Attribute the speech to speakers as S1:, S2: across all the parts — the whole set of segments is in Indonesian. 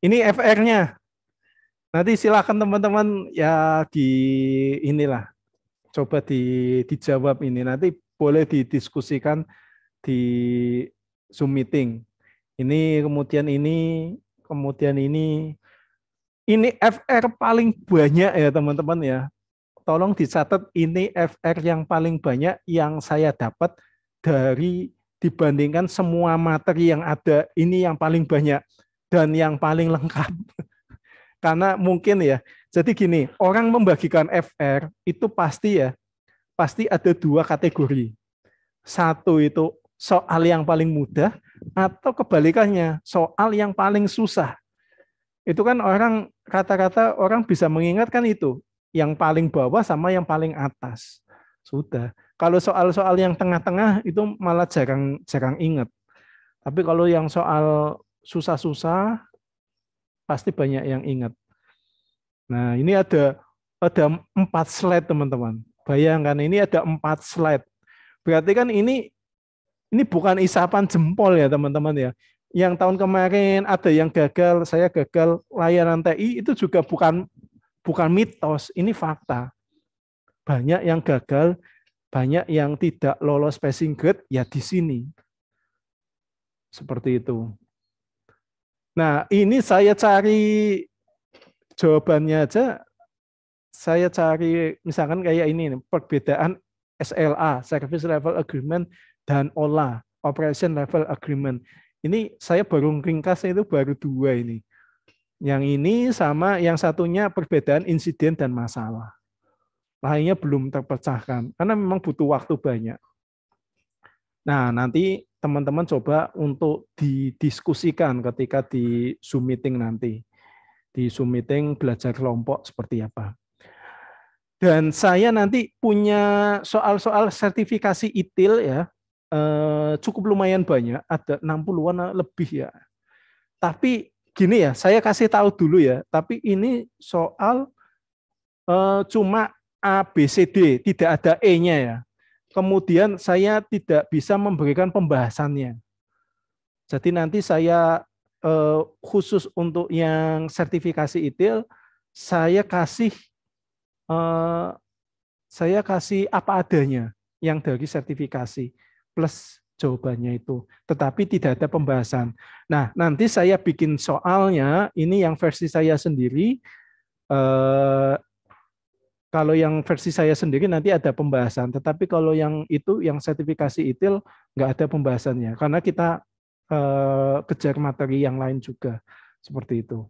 S1: Ini FR-nya. Nanti silakan teman-teman ya inilah coba dijawab ini. Nanti boleh didiskusikan di Zoom meeting. Kemudian ini FR paling banyak ya teman-teman ya. Tolong dicatat ini FR yang paling banyak yang saya dapat dari dibandingkan semua materi yang ada, ini yang paling banyak dan yang paling lengkap. Karena mungkin ya, jadi gini, orang membagikan FR itu pasti ada dua kategori. Satu itu soal yang paling mudah atau kebalikannya, soal yang paling susah. Itu kan rata-rata orang bisa mengingatkan itu, yang paling bawah sama yang paling atas. Sudah. Kalau soal-soal yang tengah-tengah itu malah jarang ingat. Tapi kalau yang soal susah-susah pasti banyak yang ingat. Nah, ini ada 4 slide teman-teman. Bayangkan ini ada 4 slide. Berarti kan ini bukan isapan jempol ya teman-teman ya. Yang tahun kemarin ada yang gagal, saya gagal layanan TI itu juga bukan mitos, ini fakta. Banyak yang gagal, banyak yang tidak lolos passing grade ya di sini. Seperti itu. Nah, ini saya cari jawabannya aja, saya cari misalkan kayak ini perbedaan SLA, Service Level Agreement, dan OLA, Operation Level Agreement. Ini saya baru ringkas itu baru 2 ini. Yang ini sama yang satunya perbedaan insiden dan masalah. Lainnya belum terpecahkan karena memang butuh waktu banyak. Nah, nanti teman-teman coba untuk didiskusikan ketika di Zoom meeting nanti. Di Zoom meeting belajar kelompok seperti apa. Dan saya nanti punya soal-soal sertifikasi ITIL ya, cukup lumayan banyak, ada 60-an lebih ya. Tapi gini ya, saya kasih tahu dulu ya, tapi ini soal cuma A, B, C, D, tidak ada E-nya ya. Kemudian saya tidak bisa memberikan pembahasannya. Jadi nanti khusus untuk yang sertifikasi ITIL, saya kasih eh, saya kasih apa adanya yang dari sertifikasi plus jawabannya itu, tetapi tidak ada pembahasan. Nah, nanti saya bikin soalnya, ini yang versi saya sendiri. Eh, Kalau yang versi saya sendiri nanti ada pembahasan, tetapi kalau yang itu, yang sertifikasi ITIL, nggak ada pembahasannya, karena kita kejar materi yang lain juga, seperti itu.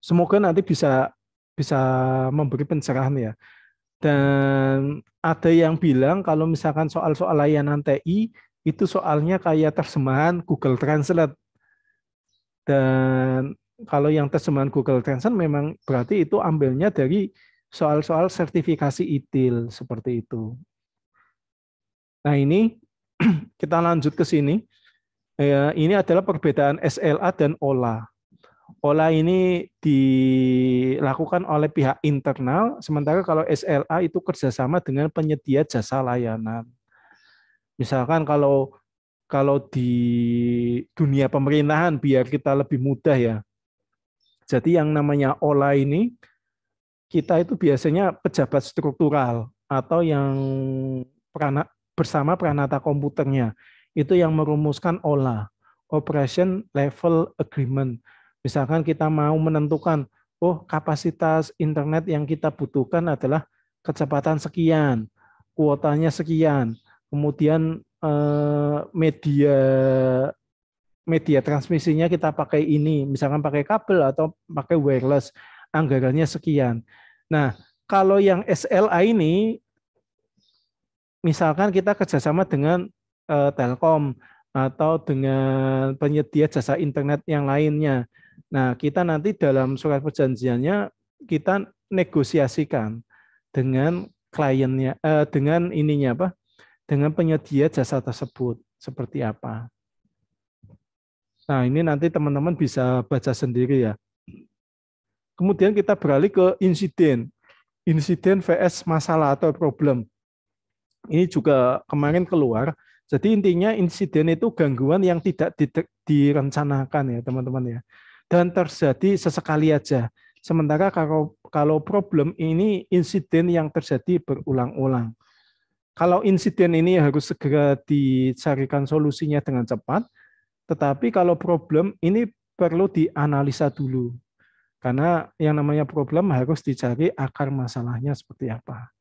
S1: Semoga nanti bisa bisa memberi pencerahan ya. Dan ada yang bilang kalau misalkan soal-soal layanan TI itu soalnya kayak terjemahan Google Translate. Dan kalau yang terjemahan Google Translate memang berarti itu ambilnya dari soal-soal sertifikasi ITIL seperti itu. Nah, ini kita lanjut ke sini. Ini adalah perbedaan SLA dan OLA. OLA ini dilakukan oleh pihak internal, sementara kalau SLA itu kerjasama dengan penyedia jasa layanan. Misalkan kalau di dunia pemerintahan biar kita lebih mudah ya. Jadi yang namanya OLA ini kita itu biasanya pejabat struktural atau yang bersama peranata komputernya. Itu yang merumuskan OLA, Operation Level Agreement. Misalkan kita mau menentukan, oh kapasitas internet yang kita butuhkan adalah kecepatan sekian, kuotanya sekian, kemudian media media transmisinya kita pakai ini, misalkan pakai kabel atau pakai wireless, anggarannya sekian. Nah, kalau yang SLA ini, misalkan kita kerjasama dengan Telkom atau dengan penyedia jasa internet yang lainnya. Nah, kita nanti dalam surat perjanjiannya kita negosiasikan dengan kliennya, dengan ininya apa? Dengan penyedia jasa tersebut seperti apa. Nah, ini nanti teman-teman bisa baca sendiri ya. Kemudian kita beralih ke insiden. Insiden vs masalah atau problem. Ini juga kemarin keluar. Jadi intinya insiden itu gangguan yang tidak direncanakan ya teman-teman ya. dan terjadi sesekali aja. Sementara kalau problem ini insiden yang terjadi berulang-ulang. Kalau insiden ini harus segera dicarikan solusinya dengan cepat, tetapi kalau problem ini perlu dianalisa dulu. Karena yang namanya problem harus dicari akar masalahnya seperti apa.